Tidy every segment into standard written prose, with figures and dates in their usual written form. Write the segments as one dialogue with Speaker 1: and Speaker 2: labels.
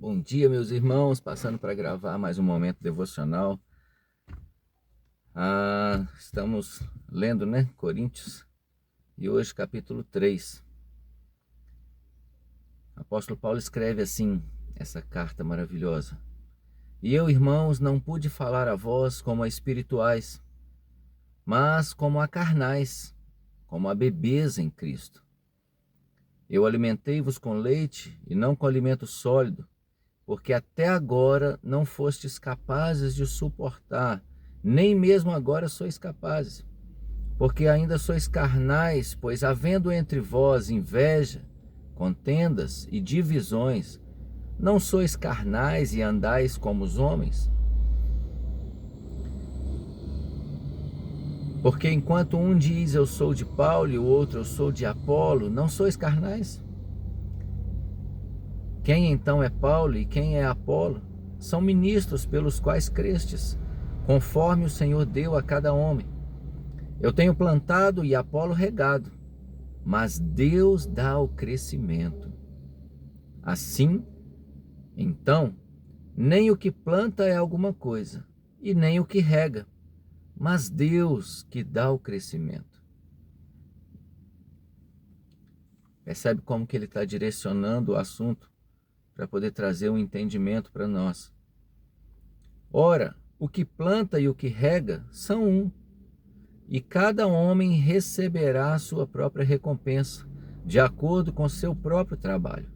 Speaker 1: Bom dia, meus irmãos, passando para gravar mais um momento devocional. Estamos lendo, Coríntios, e hoje capítulo 3. O apóstolo Paulo escreve assim, essa carta maravilhosa. E eu, irmãos, não pude falar a vós como a espirituais, mas como a carnais, como a bebês em Cristo. Eu alimentei-vos com leite e não com alimento sólido, porque até agora não fostes capazes de suportar, nem mesmo agora sois capazes, porque ainda sois carnais, pois havendo entre vós inveja, contendas e divisões, não sois carnais e andais como os homens? Porque enquanto um diz eu sou de Paulo e o outro eu sou de Apolo, não sois carnais? Quem então é Paulo e quem é Apolo? São ministros pelos quais crestes, conforme o Senhor deu a cada homem. Eu tenho plantado e Apolo regado, mas Deus dá o crescimento. Assim, então, nem o que planta é alguma coisa, e nem o que rega, mas Deus que dá o crescimento. Percebe como que ele está direcionando o assunto para poder trazer um entendimento para nós. Ora, o que planta e o que rega são um, e cada homem receberá a sua própria recompensa, de acordo com seu próprio trabalho,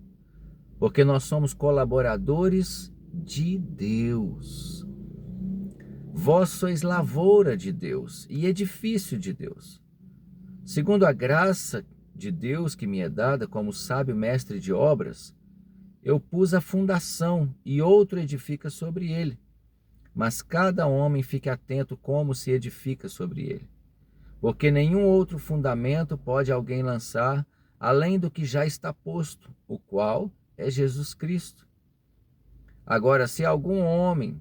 Speaker 1: porque nós somos colaboradores de Deus. Vós sois lavoura de Deus e edifício de Deus. Segundo a graça de Deus que me é dada como sábio mestre de obras, eu pus a fundação e outro edifica sobre ele. Mas cada homem fique atento como se edifica sobre ele. Porque nenhum outro fundamento pode alguém lançar além do que já está posto, o qual é Jesus Cristo. Agora, se algum homem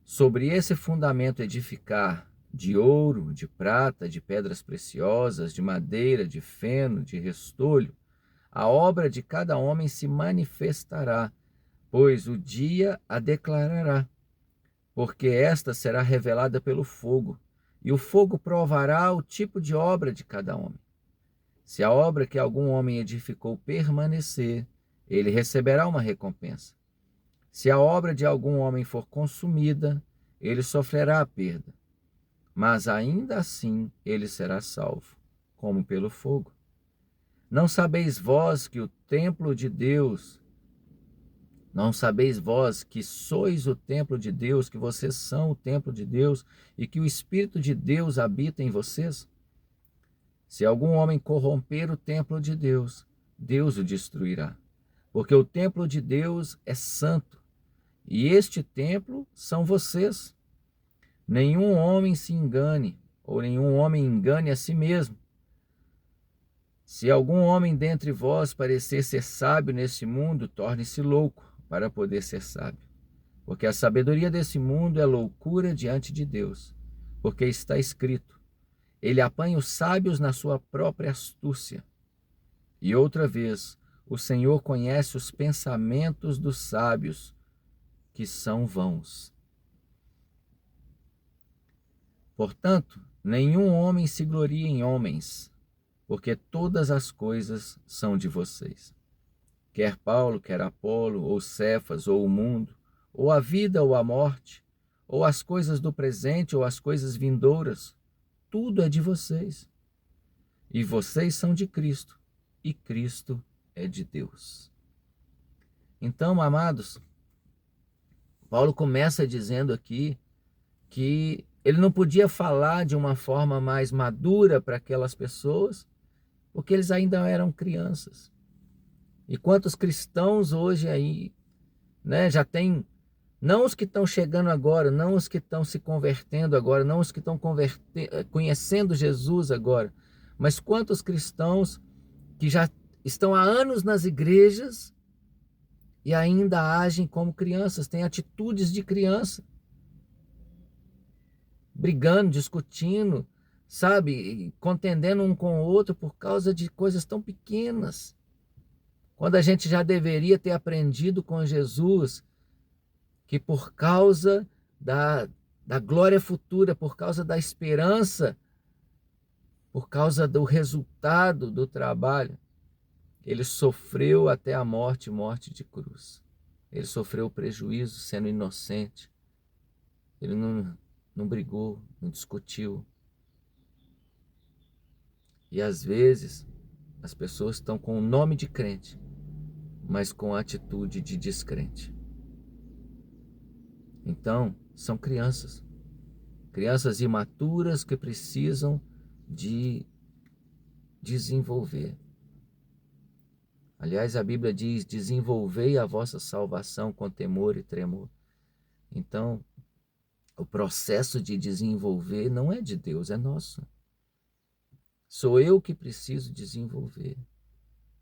Speaker 1: sobre esse fundamento edificar de ouro, de prata, de pedras preciosas, de madeira, de feno, de restolho, a obra de cada homem se manifestará, pois o dia a declarará, porque esta será revelada pelo fogo, e o fogo provará o tipo de obra de cada homem. Se a obra que algum homem edificou permanecer, ele receberá uma recompensa. Se a obra de algum homem for consumida, ele sofrerá a perda, mas ainda assim ele será salvo, como pelo fogo. Não sabeis vós que o templo de Deus, não sabeis vós que sois o templo de Deus, que vocês são o templo de Deus e que o Espírito de Deus habita em vocês? Se algum homem corromper o templo de Deus, Deus o destruirá, porque o templo de Deus é santo, e este templo são vocês. Nenhum homem se engane, ou nenhum homem engane a si mesmo. Se algum homem dentre vós parecer ser sábio neste mundo, torne-se louco para poder ser sábio. Porque a sabedoria desse mundo é loucura diante de Deus. Porque está escrito, ele apanha os sábios na sua própria astúcia. E outra vez, o Senhor conhece os pensamentos dos sábios, que são vãos. Portanto, nenhum homem se glorie em homens, porque todas as coisas são de vocês. Quer Paulo, quer Apolo, ou Cefas, ou o mundo, ou a vida ou a morte, ou as coisas do presente ou as coisas vindouras, tudo é de vocês. E vocês são de Cristo, e Cristo é de Deus. Então, amados, Paulo começa dizendo aqui que ele não podia falar de uma forma mais madura para aquelas pessoas, porque eles ainda eram crianças. E quantos cristãos hoje aí, já tem, não os que estão chegando agora, não os que estão se convertendo agora, não os que estão conhecendo Jesus agora, mas quantos cristãos que já estão há anos nas igrejas e ainda agem como crianças, têm atitudes de criança, brigando, discutindo, sabe, contendendo um com o outro por causa de coisas tão pequenas. Quando a gente já deveria ter aprendido com Jesus que por causa da glória futura, por causa da esperança, por causa do resultado do trabalho, ele sofreu até a morte, morte de cruz. Ele sofreu prejuízo sendo inocente. Ele não brigou, não discutiu. E às vezes as pessoas estão com o nome de crente, mas com a atitude de descrente. Então, são crianças imaturas que precisam de desenvolver. Aliás, a Bíblia diz: desenvolvei a vossa salvação com temor e tremor. Então, o processo de desenvolver não é de Deus, é nosso. Sou eu que preciso desenvolver.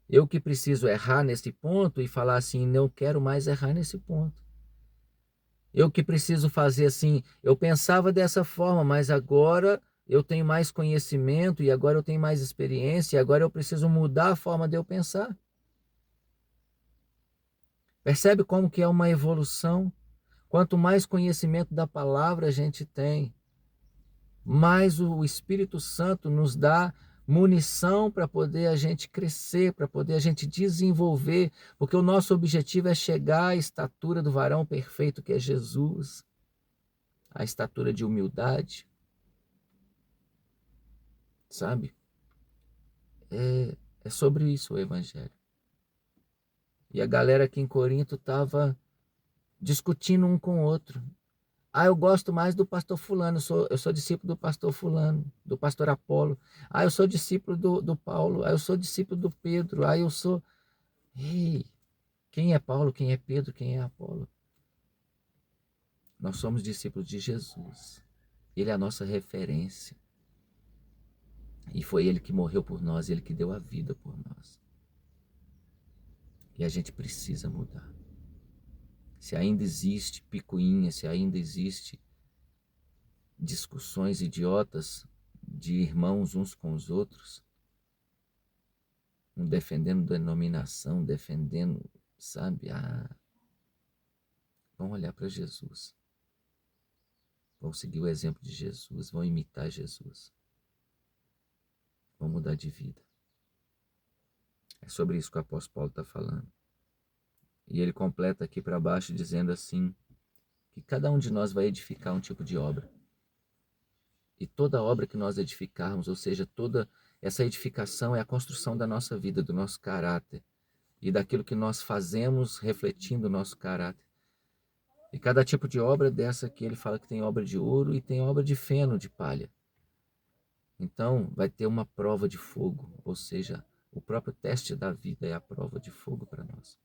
Speaker 1: Eu que preciso errar nesse ponto e falar assim: não quero mais errar nesse ponto. Eu que preciso fazer assim: eu pensava dessa forma, mas agora eu tenho mais conhecimento e agora eu tenho mais experiência e agora eu preciso mudar a forma de eu pensar. Percebe como que é uma evolução? Quanto mais conhecimento da palavra a gente tem, mais o Espírito Santo nos dá munição para poder a gente crescer, para poder a gente desenvolver, porque o nosso objetivo é chegar à estatura do varão perfeito que é Jesus, a estatura de humildade, sabe? É sobre isso o Evangelho. E a galera aqui em Corinto estava discutindo um com o outro. Ah, eu gosto mais do pastor fulano, eu sou discípulo do pastor fulano, do pastor Apolo. Ah, eu sou discípulo do Paulo. Ah, eu sou discípulo do Pedro. Ah, eu sou... Ei, quem é Paulo, quem é Pedro, quem é Apolo? Nós somos discípulos de Jesus. Ele é a nossa referência. E foi ele que morreu por nós, ele que deu a vida por nós. E a gente precisa mudar. Se ainda existe picuinha, se ainda existe discussões idiotas de irmãos uns com os outros, um defendendo denominação, defendendo, sabe? Vão olhar para Jesus. Vão seguir o exemplo de Jesus, vão imitar Jesus. Vão mudar de vida. É sobre isso que o apóstolo Paulo está falando. E ele completa aqui para baixo dizendo assim, que cada um de nós vai edificar um tipo de obra. E toda obra que nós edificarmos, ou seja, toda essa edificação é a construção da nossa vida, do nosso caráter. E daquilo que nós fazemos refletindo o nosso caráter. E cada tipo de obra dessa aqui, ele fala que tem obra de ouro e tem obra de feno, de palha. Então, vai ter uma prova de fogo, ou seja, o próprio teste da vida é a prova de fogo para nós.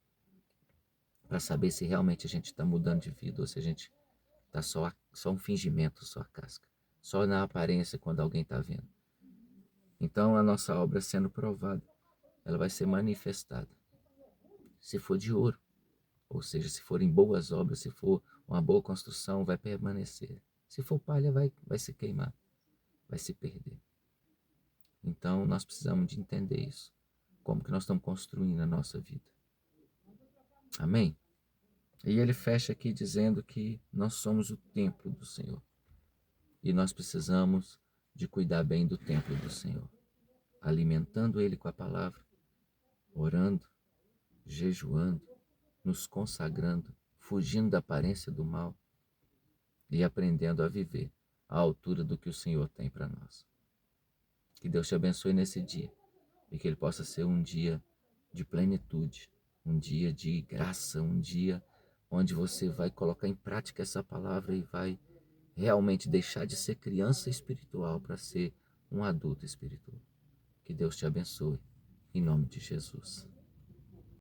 Speaker 1: Para saber se realmente a gente está mudando de vida ou se a gente está só um fingimento, só a casca. Só na aparência quando alguém está vendo. Então, a nossa obra sendo provada, ela vai ser manifestada. Se for de ouro, ou seja, se forem boas obras, se for uma boa construção, vai permanecer. Se for palha, vai se queimar, vai se perder. Então, nós precisamos de entender isso. Como que nós estamos construindo a nossa vida. Amém? E ele fecha aqui dizendo que nós somos o templo do Senhor. E nós precisamos de cuidar bem do templo do Senhor. Alimentando ele com a palavra, orando, jejuando, nos consagrando, fugindo da aparência do mal e aprendendo a viver à altura do que o Senhor tem para nós. Que Deus te abençoe nesse dia e que ele possa ser um dia de plenitude, um dia de graça, um dia onde você vai colocar em prática essa palavra e vai realmente deixar de ser criança espiritual para ser um adulto espiritual. Que Deus te abençoe, em nome de Jesus.